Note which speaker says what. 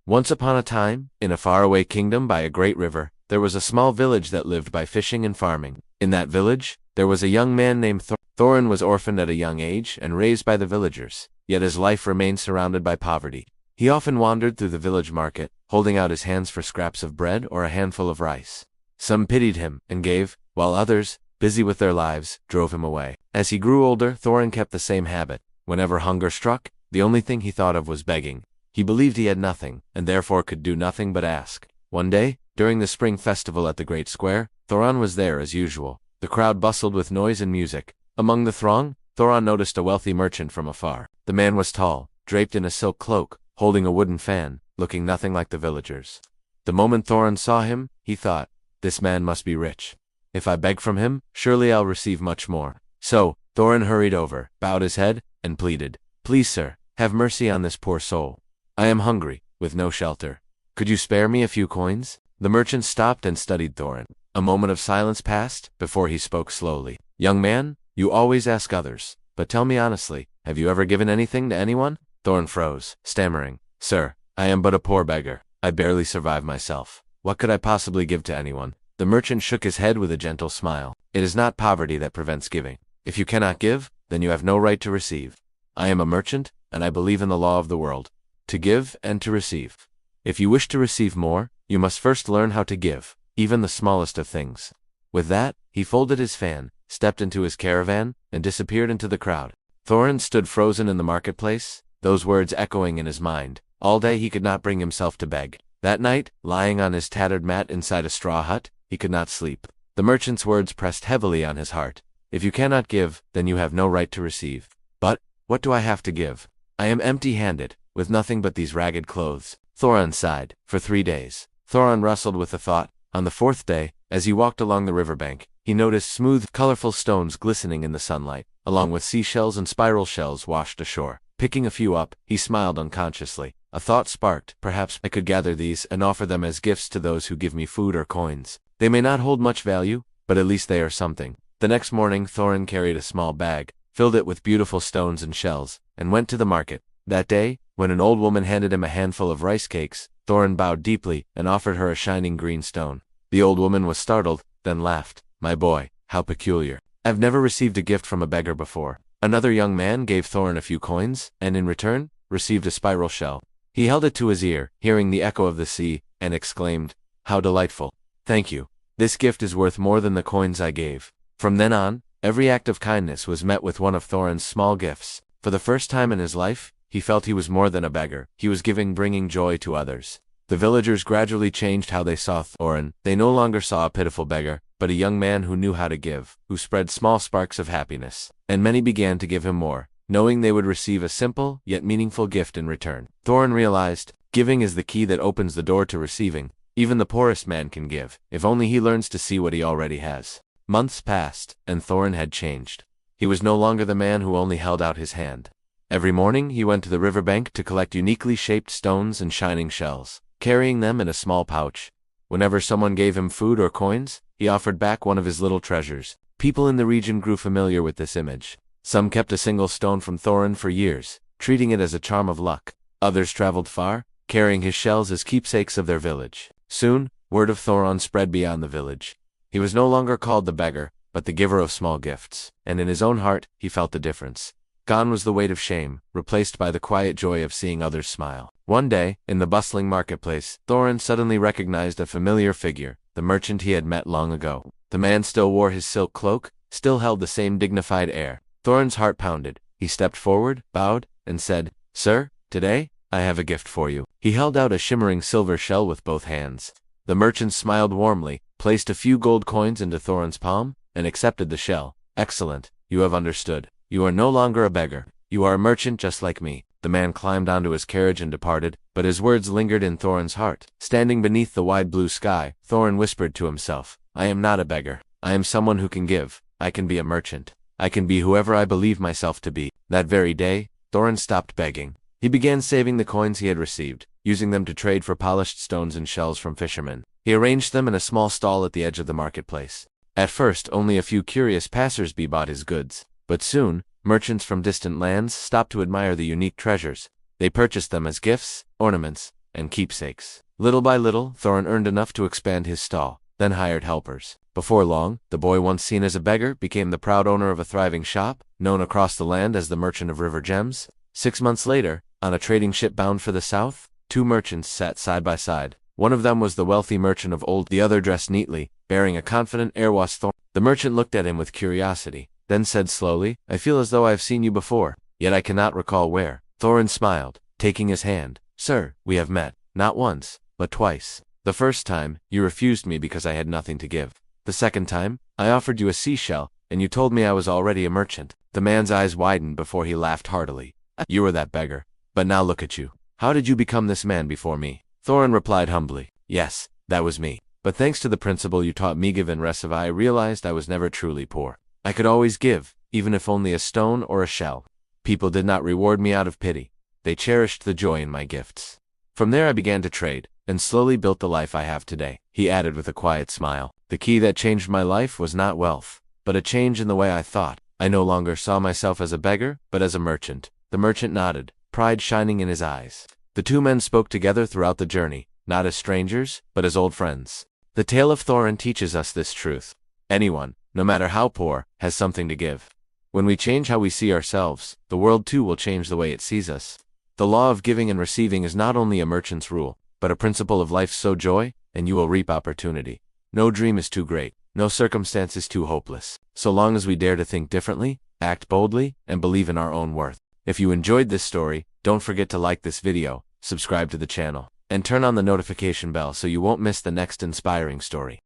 Speaker 1: Once upon a time, in a faraway kingdom by a great river, there was a small village that lived by fishing and farming. In that village, there was a young man named Thorin was orphaned at a young age and raised by the villagers, yet his life remained surrounded by poverty. He often wandered through the village market, holding out his hands for scraps of bread or a handful of rice. Some pitied him and gave, while others, busy with their lives, drove him away. As he grew older, Thorin kept the same habit. Whenever hunger struck, the only thing he thought of was begging. He believed he had nothing, and therefore could do nothing but ask. One day, during the spring festival at the great square, Thorin was there as usual. The crowd bustled with noise and music. Among the throng, Thorin noticed a wealthy merchant from afar. The man was tall, draped in a silk cloak, holding a wooden fan, looking nothing like the villagers. The moment Thorin saw him, he thought, "This man must be rich. If I beg from him, surely I'll receive much more." So, Thorin hurried over, bowed his head, and pleaded, "Please, sir, have mercy on this poor soul. I am hungry, with no shelter. Could you spare me a few coins?" The merchant stopped and studied Thorin. A moment of silence passed, before he spoke slowly. "Young man, you always ask others, but tell me honestly, have you ever given anything to anyone?" Thorin froze, stammering, "Sir, I am but a poor beggar. I barely survive myself. What could I possibly give to anyone?" The merchant shook his head with a gentle smile. "It is not poverty that prevents giving. If you cannot give, then you have no right to receive. I am a merchant, and I believe in the law of the world, to give and to receive. If you wish to receive more, you must first learn how to give, even the smallest of things." With that, he folded his fan, stepped into his caravan, and disappeared into the crowd. Thorin stood frozen in the marketplace, those words echoing in his mind. All day he could not bring himself to beg. That night, lying on his tattered mat inside a straw hut, he could not sleep. The merchant's words pressed heavily on his heart. "If you cannot give, then you have no right to receive. But, what do I have to give? I am empty-handed, with nothing but these ragged clothes." Thorin sighed. For 3 days, Thorin wrestled with the thought. On the 4th day, as he walked along the riverbank, he noticed smooth, colorful stones glistening in the sunlight, along with seashells and spiral shells washed ashore. Picking a few up, he smiled unconsciously. A thought sparked. Perhaps I could gather these and offer them as gifts to those who give me food or coins. They may not hold much value, but at least they are something. The next morning, Thorin carried a small bag, filled it with beautiful stones and shells, and went to the market. That day, when an old woman handed him a handful of rice cakes, Thorin bowed deeply and offered her a shining green stone. The old woman was startled, then laughed. "My boy, how peculiar. I've never received a gift from a beggar before." Another young man gave Thorin a few coins, and in return, received a spiral shell. He held it to his ear, hearing the echo of the sea, and exclaimed, "How delightful. Thank you. This gift is worth more than the coins I gave." From then on, every act of kindness was met with one of Thorin's small gifts. For the first time in his life, he felt he was more than a beggar. He was bringing joy to others. The villagers gradually changed how they saw Thorin. They no longer saw a pitiful beggar, but a young man who knew how to give, who spread small sparks of happiness. And many began to give him more, knowing they would receive a simple, yet meaningful gift in return. Thorin realized, giving is the key that opens the door to receiving. Even the poorest man can give, if only he learns to see what he already has. Months passed, and Thorin had changed. He was no longer the man who only held out his hand. Every morning he went to the riverbank to collect uniquely shaped stones and shining shells, carrying them in a small pouch. Whenever someone gave him food or coins, he offered back one of his little treasures. People in the region grew familiar with this image. Some kept a single stone from Thorin for years, treating it as a charm of luck. Others traveled far, carrying his shells as keepsakes of their village. Soon, word of Thorin spread beyond the village. He was no longer called the beggar, but the giver of small gifts, and in his own heart, he felt the difference. Gone was the weight of shame, replaced by the quiet joy of seeing others smile. One day, in the bustling marketplace, Thorin suddenly recognized a familiar figure, the merchant he had met long ago. The man still wore his silk cloak, still held the same dignified air. Thorin's heart pounded. He stepped forward, bowed, and said, "Sir, today, I have a gift for you." He held out a shimmering silver shell with both hands. The merchant smiled warmly, placed a few gold coins into Thorin's palm, and accepted the shell. "Excellent, you have understood. You are no longer a beggar. You are a merchant just like me." The man climbed onto his carriage and departed, but his words lingered in Thorin's heart. Standing beneath the wide blue sky, Thorin whispered to himself, "I am not a beggar. I am someone who can give. I can be a merchant. I can be whoever I believe myself to be." That very day, Thorin stopped begging. He began saving the coins he had received, using them to trade for polished stones and shells from fishermen. He arranged them in a small stall at the edge of the marketplace. At first, only a few curious passers-by bought his goods, but soon, merchants from distant lands stopped to admire the unique treasures. They purchased them as gifts, ornaments, and keepsakes. Little by little, Thorin earned enough to expand his stall, then hired helpers. Before long, the boy once seen as a beggar became the proud owner of a thriving shop, known across the land as the Merchant of River Gems. 6 months later, on a trading ship bound for the south, two merchants sat side by side. One of them was the wealthy merchant of old, the other dressed neatly, bearing a confident air was Thorin. The merchant looked at him with curiosity, then said slowly, "I feel as though I have seen you before, yet I cannot recall where." Thorin smiled, taking his hand. "Sir, we have met, not once, but twice. The first time, you refused me because I had nothing to give. The second time, I offered you a seashell, and you told me I was already a merchant." The man's eyes widened before he laughed heartily. "You were that beggar. But now look at you. How did you become this man before me?" Thorin replied humbly, "Yes, that was me. But thanks to the principle you taught me, give and receive, I realized I was never truly poor. I could always give, even if only a stone or a shell. People did not reward me out of pity. They cherished the joy in my gifts. From there I began to trade, and slowly built the life I have today." He added with a quiet smile, "The key that changed my life was not wealth, but a change in the way I thought. I no longer saw myself as a beggar, but as a merchant." The merchant nodded, pride shining in his eyes. The two men spoke together throughout the journey, not as strangers, but as old friends. The tale of Thorin teaches us this truth. Anyone, no matter how poor, has something to give. When we change how we see ourselves, the world too will change the way it sees us. The law of giving and receiving is not only a merchant's rule, but a principle of life. Sow joy, and you will reap opportunity. No dream is too great, no circumstance is too hopeless. So long as we dare to think differently, act boldly, and believe in our own worth. If you enjoyed this story, don't forget to like this video, subscribe to the channel, and turn on the notification bell so you won't miss the next inspiring story.